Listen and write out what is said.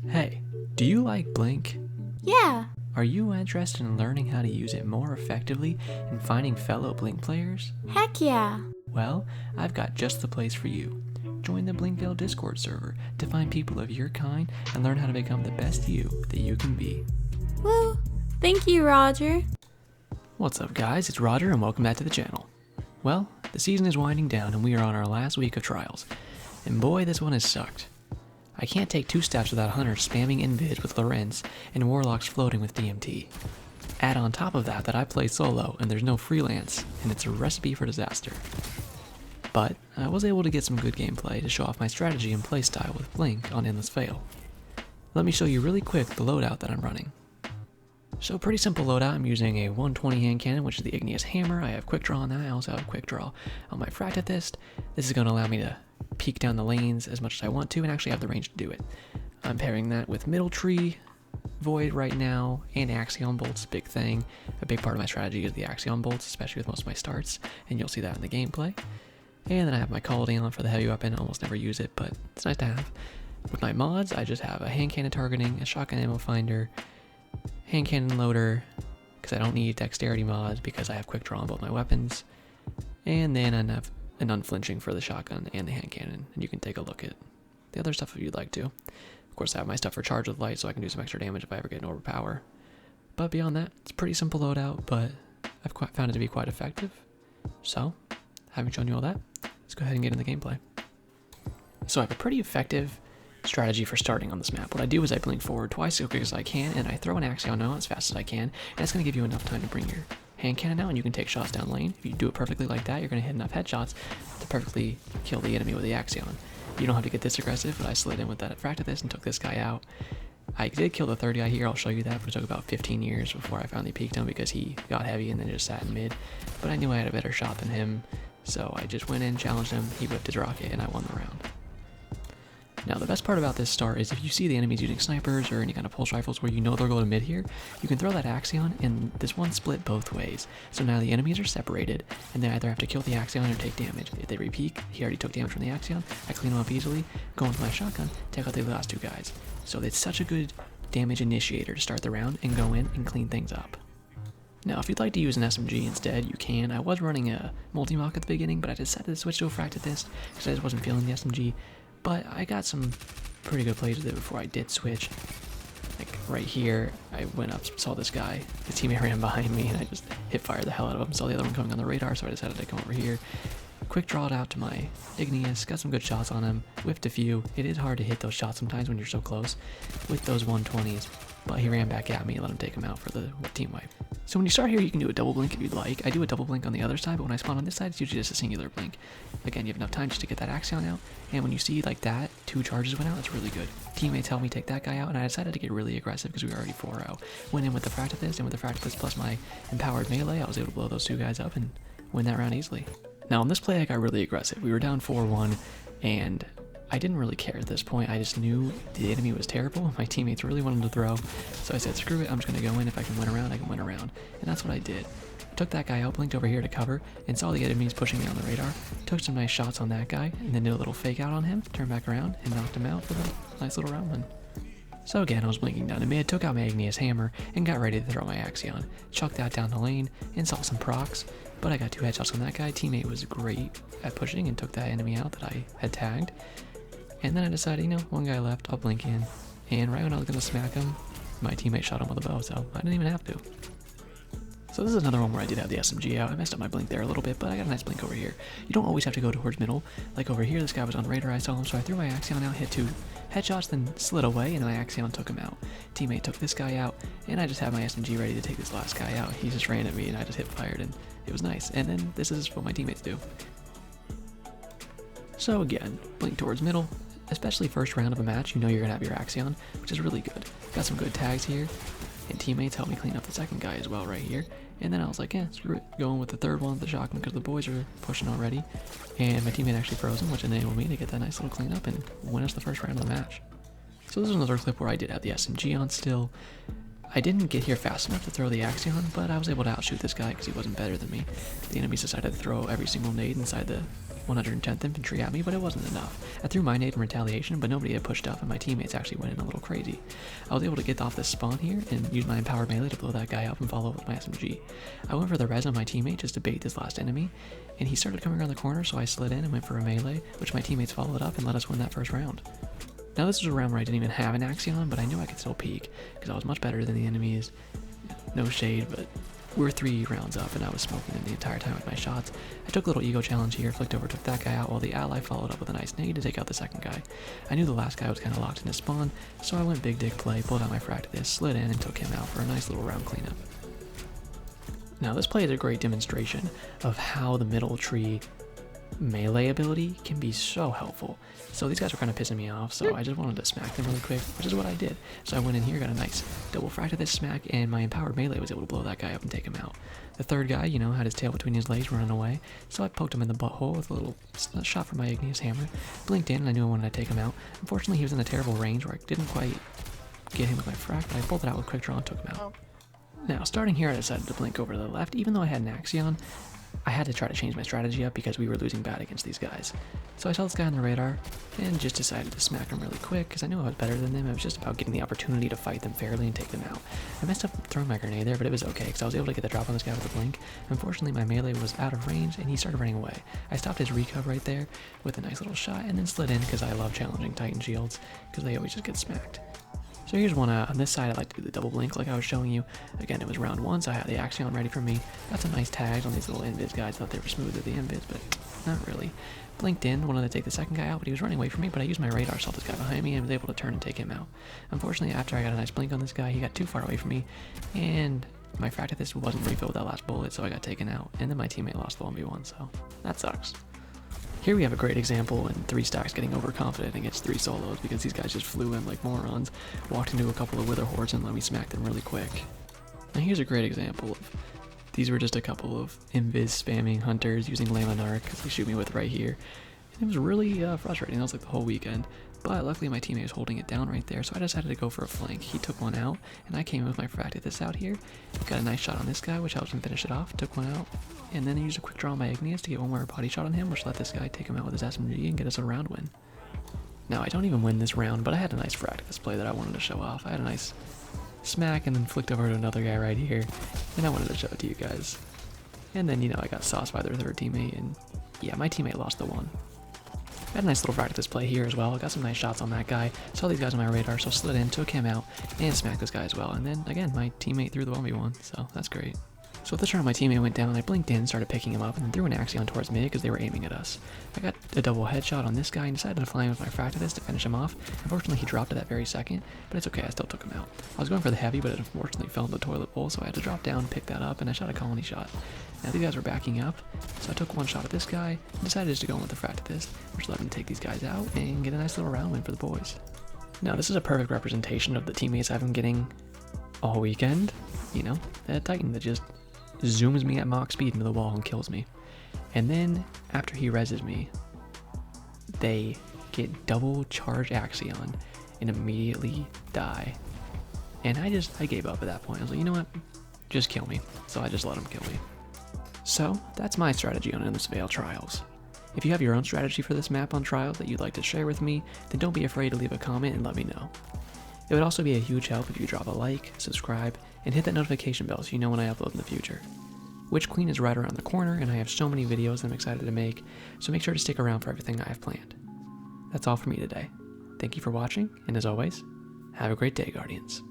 Hey, do you like Blink? Yeah. Are you interested in learning how to use it more effectively and finding fellow Blink players? Heck yeah. Well, I've got just the place for you. Join the Blinkville Discord server to find people of your kind and learn how to become the best you that you can be. Woo. Thank you, Roger. What's up guys, it's Roger and welcome back to the channel. Well, the season is winding down and we are on our last week of trials. And boy, this one has sucked. I can't take 2 steps without hunters spamming invis with Lorenz and warlocks floating with DMT. Add on top of that I play solo and there's no freelance, and it's a recipe for disaster. But I was able to get some good gameplay to show off my strategy and playstyle with Blink on Endless Veil. Let me show you really quick the loadout that I'm running. So pretty simple loadout. I'm using a 120 hand cannon, which is the Igneous Hammer. I have quick draw on that. I also have quick draw on my Fractithist. This is going to allow me to peek down the lanes as much as I want to and actually have the range to do it. I'm pairing that with Middle Tree, Void right now, and Axion Bolts, big thing. A big part of my strategy is the Axion Bolts, especially with most of my starts, and you'll see that in the gameplay. And then I have my Calding on for the heavy weapon. I almost never use it, but it's nice to have. With my mods, I just have a hand cannon targeting, a shotgun ammo finder, hand cannon loader, because I don't need dexterity mods because I have quick draw on both my weapons, and then I have an unflinching for the shotgun and the hand cannon, and you can take a look at the other stuff if you'd like to. Of course, I have my stuff for charge with light so I can do some extra damage if I ever get an overpower. But beyond that, it's a pretty simple loadout, but I've found it to be quite effective. So, having shown you all that, let's go ahead and get in the gameplay. So I have a pretty effective strategy for starting on this map. What I do is I blink forward twice as quick as I can, and I throw an Axion out as fast as I can, and it's going to give you enough time to bring your hand cannon out, and you can take shots down lane. If you do it perfectly like that, you're going to hit enough headshots to perfectly kill the enemy with the Axion. You don't have to get this aggressive, but I slid in with that Fractithist and took this guy out. I did kill the third guy here, I'll show you that, but it took about 15 years before I finally peeked him because he got heavy and then just sat in mid. But I knew I had a better shot than him, so I just went in, challenged him, he whipped his rocket, and I won the round. Now the best part about this start is if you see the enemies using snipers or any kind of pulse rifles where you know they'll go to mid here, you can throw that Axion and this one split both ways. So now the enemies are separated and they either have to kill the Axion or take damage. If they repeat, he already took damage from the Axion, I clean him up easily, go with my shotgun, take out the last 2 guys. So it's such a good damage initiator to start the round and go in and clean things up. Now, if you'd like to use an SMG instead, you can. I was running a multimach at the beginning, but I decided to switch to a Fractithist because I just wasn't feeling the SMG. But I got some pretty good plays with it before I did switch. Like right here, I went up, saw this guy, his teammate ran behind me, and I just hip fired the hell out of him. Saw the other one coming on the radar, so I decided to come over here. Quick draw it out to my Igneous, got some good shots on him, whiffed a few. It is hard to hit those shots sometimes when you're so close with those 120s, but he ran back at me and let him take him out for the team wipe. So when you start here, you can do a double blink if you'd like. I do a double blink on the other side, but when I spawn on this side, it's usually just a singular blink. Again, you have enough time just to get that Axion out, and when you see like that, 2 charges went out, that's really good. Teammates helped me take that guy out, and I decided to get really aggressive because we were already 4-0. Went in with the Fractithist, and with the Fractithist plus my empowered melee, I was able to blow those 2 guys up and win that round easily. Now on this play, I got really aggressive. We were down 4-1, and I didn't really care at this point. I just knew the enemy was terrible. My teammates really wanted to throw, so I said, screw it, I'm just going to go in. If I can win a round, I can win a round. And that's what I did. I took that guy out, blinked over here to cover, and saw the enemies pushing me on the radar. Took some nice shots on that guy, and then did a little fake out on him, turned back around, and knocked him out for the nice little round win. So again, I was blinking down to mid, took out my Igneous Hammer, and got ready to throw my Axion. Chucked that down the lane, and saw some procs, but I got 2 headshots on that guy. Teammate was great at pushing and took that enemy out that I had tagged. And then I decided, you know, 1 guy left, I'll blink in. And right when I was going to smack him, my teammate shot him with a bow, so I didn't even have to. So this is another one where I did have the SMG out. I messed up my blink there a little bit, but I got a nice blink over here. You don't always have to go towards middle. Like over here, this guy was on radar, I saw him, so I threw my Axion out, hit 2 headshots, then slid away, and my Axion took him out. Teammate took this guy out, and I just had my SMG ready to take this last guy out. He just ran at me, and I just hip fired, and it was nice. And then this is what my teammates do. So again, blink towards middle. Especially first round of a match, you know you're going to have your Axion, which is really good. Got some good tags here, and teammates helped me clean up the second guy as well right here. And then I was like, yeah, screw it, going with the third one with the shotgun because the boys are pushing already. And my teammate actually froze him, which enabled me to get that nice little cleanup and win us the first round of the match. So this is another clip where I did have the SMG on still. I didn't get here fast enough to throw the Axion, but I was able to outshoot this guy because he wasn't better than me. The enemies decided to throw every single nade inside the 110th Infantry at me, but it wasn't enough. I threw my nade in retaliation, but nobody had pushed up, and my teammates actually went in a little crazy. I was able to get off this spawn here and use my empowered melee to blow that guy up and follow up with my SMG. I went for the res on my teammate just to bait this last enemy, and he started coming around the corner, so I slid in and went for a melee, which my teammates followed up and let us win that first round. Now this was a round where I didn't even have an Axion, but I knew I could still peek, because I was much better than the enemies. No shade, but we're 3 rounds up, and I was smoking them the entire time with my shots. I took a little ego challenge here, flicked over, took that guy out, while the ally followed up with a nice nade to take out the second guy. I knew the last guy was kind of locked in his spawn, so I went big dick play, pulled out my Fractus, slid in, and took him out for a nice little round cleanup. Now this play is a great demonstration of how the middle tree melee ability can be so helpful. So these guys were kind of pissing me off, so I just wanted to smack them really quick, which is what I did. So I went in here, got a nice double frac to this smack, and my empowered melee was able to blow that guy up and take him out. The third guy, you know, had his tail between his legs running away, so I poked him in the butthole with a little shot from my igneous hammer, blinked in, and I knew I wanted to take him out. Unfortunately, he was in a terrible range where I didn't quite get him with my frac, but I pulled it out with quick draw and took him out. Now, starting here, I decided to blink over to the left. Even though I had an Axion, I had to try to change my strategy up because we were losing bad against these guys. So I saw this guy on the radar and just decided to smack him really quick because I knew I was better than them. It was just about getting the opportunity to fight them fairly and take them out. I messed up throwing my grenade there, but it was okay because I was able to get the drop on this guy with a blink. Unfortunately, my melee was out of range and he started running away. I stopped his recov right there with a nice little shot and then slid in because I love challenging Titan shields because they always just get smacked. So here's one on this side. I like to do the double blink like I was showing you. Again, it was round 1, so I had the Axion ready for me. Got some nice tags on these little invis guys. Thought they were smooth with the invis, but not really. Blinked in, wanted to take the second guy out, but he was running away from me, but I used my radar, saw this guy behind me, and was able to turn and take him out. Unfortunately, after I got a nice blink on this guy, he got too far away from me, and my Fractus wasn't refilled with that last bullet, so I got taken out, and then my teammate lost the 1v1, so that sucks. Here we have a great example in 3 stacks getting overconfident against 3 solos because these guys just flew in like morons, walked into a couple of wither hordes and let me smack them really quick. Now here's a great example of, these were just a couple of invis spamming hunters using Laminar because they shoot me with right here. And it was really frustrating, that was like the whole weekend. But luckily my teammate was holding it down right there, so I decided to go for a flank. He took one out, and I came in with my Fractus out here. Got a nice shot on this guy, which helps him finish it off. Took one out, and then I used a quick draw on my igneous to get one more body shot on him, which let this guy take him out with his SMG and get us a round win. Now, I don't even win this round, but I had a nice Fractus play that I wanted to show off. I had a nice smack and then flicked over to another guy right here, and I wanted to show it to you guys. And then, you know, I got sauced by their third teammate, and yeah, my teammate lost the one. I had a nice little Fractus play here as well. Got some nice shots on that guy. Saw these guys on my radar, so slid in, took him out, and smacked this guy as well. And then, again, my teammate threw the 1v1, so that's great. So with this round, my teammate went down, I blinked in, started picking him up, and then threw an Axion towards mid because they were aiming at us. I got a double headshot on this guy and decided to fly in with my Fractus to finish him off. Unfortunately, he dropped at that very second, but it's okay, I still took him out. I was going for the heavy, but it unfortunately fell in the toilet bowl, so I had to drop down, pick that up, and I shot a colony shot. Now these guys were backing up, so I took one shot at this guy, and decided just to go in with the Fractus, which let me take these guys out and get a nice little round win for the boys. Now this is a perfect representation of the teammates I've been getting all weekend. You know, that Titan that just zooms me at Mach speed into the wall and kills me. And then, after he reses me, they get double charge Axion and immediately die. And I gave up at that point. I was like, you know what? Just kill me. So I just let him kill me. So, that's my strategy on Endless Vale Trials. If you have your own strategy for this map on Trials that you'd like to share with me, then don't be afraid to leave a comment and let me know. It would also be a huge help if you drop a like, subscribe, and hit that notification bell so you know when I upload in the future. Witch Queen is right around the corner, and I have so many videos I'm excited to make, so make sure to stick around for everything I have planned. That's all for me today. Thank you for watching, and as always, have a great day, Guardians.